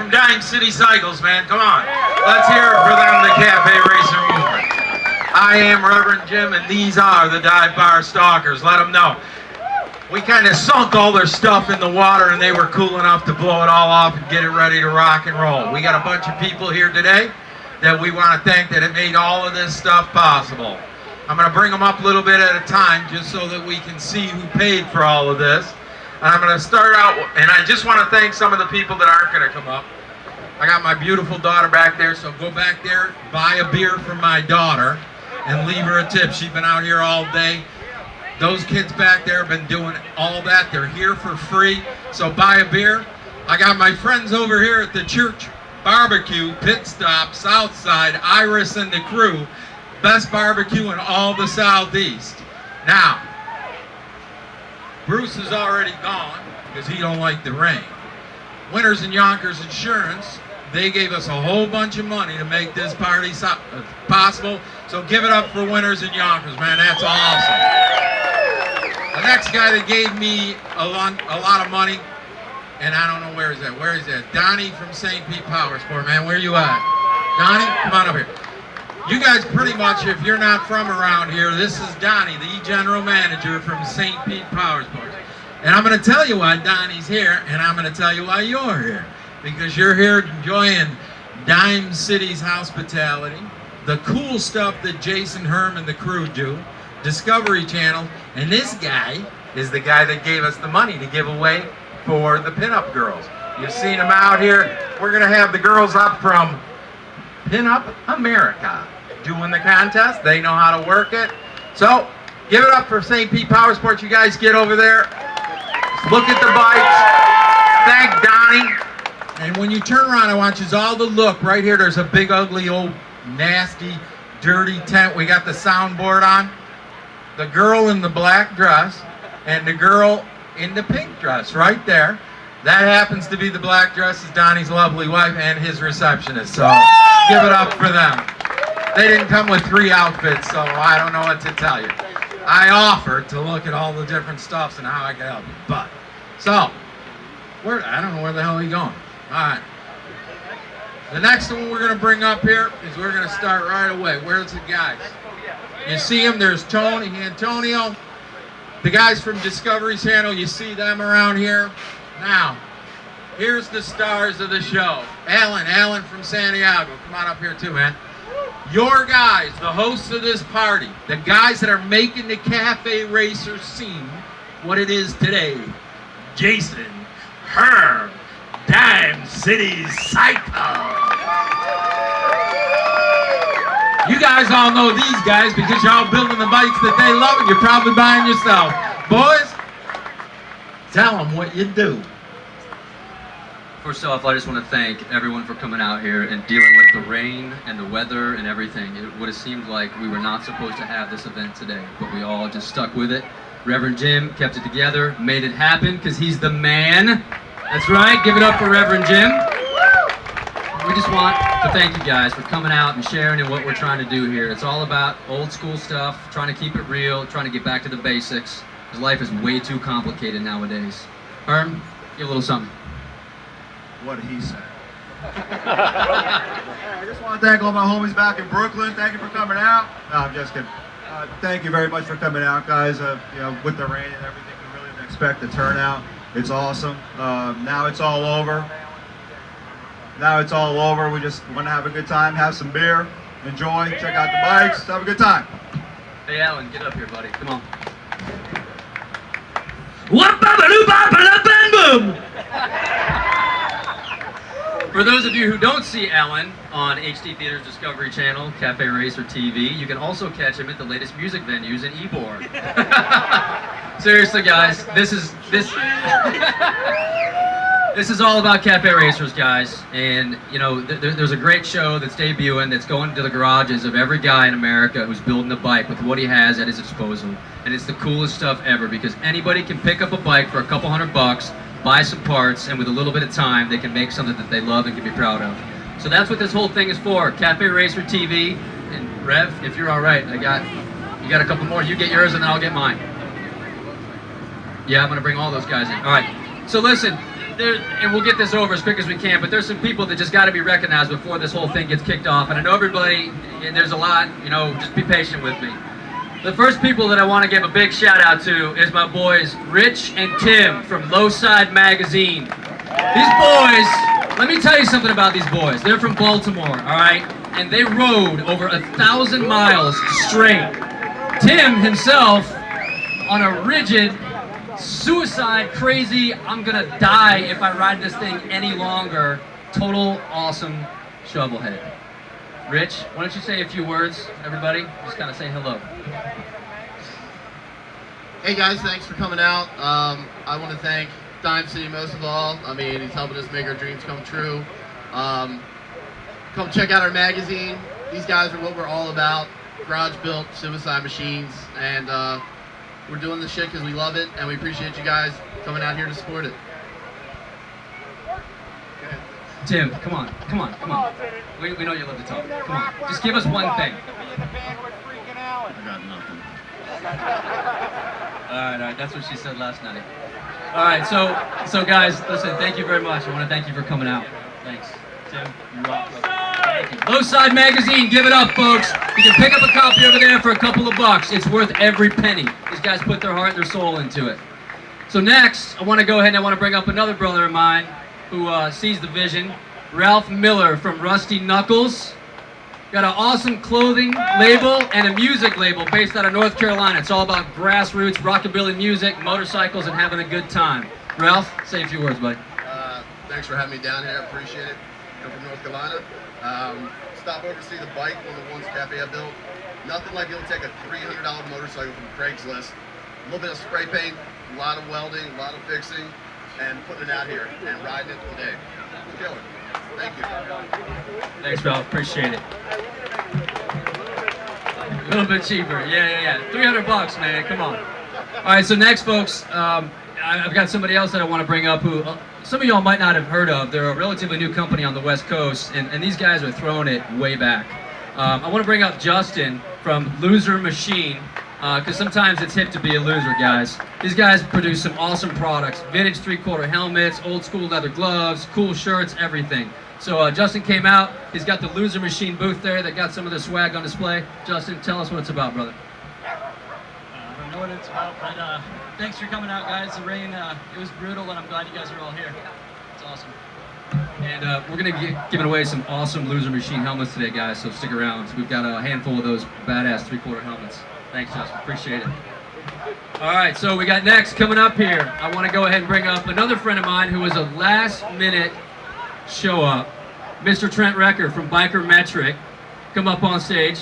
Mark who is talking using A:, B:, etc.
A: from Dime City Cycles, man. Come on. Let's hear it for them, the Cafe Racer movement. I am Reverend Jim, and these are the Dive Bar Stalkers. Let them know. We kind of sunk all their stuff in the water, and they were cool enough to blow it all off and get it ready to rock and roll. We got a bunch of people here today that we want to thank that it made all of this stuff possible. I'm going to bring them up a little bit at a time just so that we can see who paid for all of this. And I'm going to start out, and I just want to thank some of the people that aren't going to come up. I got my beautiful daughter back there, so go back there, buy a beer from my daughter, and leave her a tip. She's been out here all day. Those kids back there have been doing all that. They're here for free, so buy a beer. I got my friends over here at the church barbecue, Pit Stop, Southside, Iris and the crew. Best barbecue in all the Southeast. Now, Bruce is already gone because he don't like the rain. Winters and Yonkers Insurance, they gave us a whole bunch of money to make this party possible. So give it up for Winters and Yonkers, man. That's awesome. The next guy that gave me a lot of money, and I don't know where he's at. Where is that? Donnie from St. Pete Power Sport, man. Where you at? Donnie, come on up here. You guys pretty much, if you're not from around here, this is Donnie, the general manager from St. Pete Power Sports. And I'm going to tell you why Donnie's here, and I'm going to tell you why you're here. Because you're here enjoying Dime City's hospitality, the cool stuff that Jason Herm and the crew do, Discovery Channel, and this guy is the guy that gave us the money to give away for the Pinup girls. You've seen them out here. We're going to have the girls up from Pinup America doing the contest. They know how to work it. So, give it up for St. Pete Power Sports. You guys get over there. Look at the bikes. Thank Donnie. And when you turn around, I want you all to look. Right here, there's a big, ugly, old, nasty, dirty tent. We got the soundboard on. The girl in the black dress and the girl in the pink dress right there. That happens to be the black dress is Donnie's lovely wife and his receptionist. So give it up for them. They didn't come with 3 outfits, so I don't know what to tell you. I offered to look at all the different stuffs and how I could help you. But, so, I don't know where the hell he's going. All right. The next one we're going to bring up here is we're going to start right away. Where's the guys? You see them? There's Tony, Antonio. The guys from Discovery Channel, you see them around here. Now, here's the stars of the show. Alan from Santiago. Come on up here too, man. Your guys, the hosts of this party, the guys that are making the Cafe Racer scene what it is today. Jason, Herm, Dime City Cycle. You guys all know these guys because y'all building the bikes that they love and you're probably buying yourself. Boys, tell them what you do.
B: First off, I just want to thank everyone for coming out here and dealing with the rain and the weather and everything. It would have seemed like we were not supposed to have this event today, but we all just stuck with it. Reverend Jim kept it together, made it happen because he's the man. That's right, give it up for Reverend Jim. We just want to thank you guys for coming out and sharing in what we're trying to do here. It's all about old school stuff, trying to keep it real, trying to get back to the basics, because life is way too complicated nowadays. Herm, give a little something.
C: What he said. I just want to thank all my homies back in Brooklyn. Thank you for coming out. No, I'm just kidding. Thank you very much for coming out, guys. You know, with the rain and everything, we really didn't expect the turnout. It's awesome. Now it's all over. Now it's all over. We just want to have a good time, have some beer, enjoy, check out the bikes, have a good time.
B: Hey, Alan, get up here, buddy. Come on.
A: Boom!
B: For those of you who don't see Alan on HD Theater's Discovery Channel, Cafe Racer TV, you can also catch him at the latest music venues in Ybor. Seriously, guys, this is all about Cafe Racers, guys. And you know, there's a great show that's debuting that's going to the garages of every guy in America who's building a bike with what he has at his disposal. And it's the coolest stuff ever because anybody can pick up a bike for a couple $100, buy some parts, and with a little bit of time, they can make something that they love and can be proud of. So that's what this whole thing is for. Cafe Racer TV. And Rev, if you're all right, you got a couple more. You get yours, and then I'll get mine. Yeah, I'm gonna bring all those guys in. All right. So listen, and we'll get this over as quick as we can, but there's some people that just got to be recognized before this whole thing gets kicked off. And I know everybody, and there's a lot, you know, just be patient with me. The first people that I want to give a big shout out to is my boys Rich and Tim from Lowside Magazine. These boys, let me tell you something about these boys. They're from Baltimore, all right? And they rode over 1,000 miles straight. Tim himself on a rigid, suicide, crazy, I'm gonna die if I ride this thing any longer, total awesome shovelhead. Rich, why don't you say a few words, everybody? Just kind of say hello.
D: Hey guys, thanks for coming out. I want to thank Dime City most of all. I mean, he's helping us make our dreams come true. Come check out our magazine. These guys are what we're all about. Garage-built suicide machines, and we're doing this shit because we love it, and we appreciate you guys coming out here to support it.
B: Tim, come on. We know you love to talk. Come on, just give us one thing.
D: I got nothing.
B: All right, that's what she said last night. All right, so guys, listen, thank you very much. I want to thank you for coming out. Thanks. Tim, you rock. Thank you. Lowside Magazine, give it up, folks. You can pick up a copy over there for a couple of bucks. It's worth every penny. These guys put their heart and their soul into it. So next, I want to go ahead and I want to bring up another brother of mine who sees the vision, Ralph Miller from Rusty Knuckles. Got an awesome clothing label and a music label based out of North Carolina. It's all about grassroots, rockabilly music, motorcycles, and having a good time. Ralph, say a few words, buddy.
D: Thanks for having me down here. I appreciate it. I'm from North Carolina. Stop over to see the bike, one of the ones Cafe I built. Nothing like you'll take a $300 motorcycle from Craigslist, a little bit of spray paint, a lot of welding, a lot of fixing, and putting it out here and riding it today. It's killer. Thank you.
B: Thanks, Ralph. Appreciate it. A little bit cheaper. Yeah. 300 bucks, man. Come on. All right, so next, folks, I've got somebody else that I want to bring up who some of y'all might not have heard of. They're a relatively new company on the West Coast, and these guys are throwing it way back. I want to bring up Justin from Loser Machine, because sometimes it's hip to be a loser, guys. These guys produce some awesome products. Vintage 3/4 helmets, old school leather gloves, cool shirts, everything. So Justin came out. He's got the Loser Machine booth there that got some of the swag on display. Justin, tell us what it's about, brother.
E: I don't know what it's about, but thanks for coming out, guys. The rain, it was brutal, and I'm glad you guys are all here. It's awesome.
B: And we're going to be giving away some awesome Loser Machine helmets today, guys, so stick around. We've got a handful of those badass 3/4 helmets. Thanks, Justin. Appreciate it. All right, so we got next coming up here. I want to go ahead and bring up another friend of mine who was a last-minute show-up, Mr. Trent Recker from Biker Metric. Come up on stage.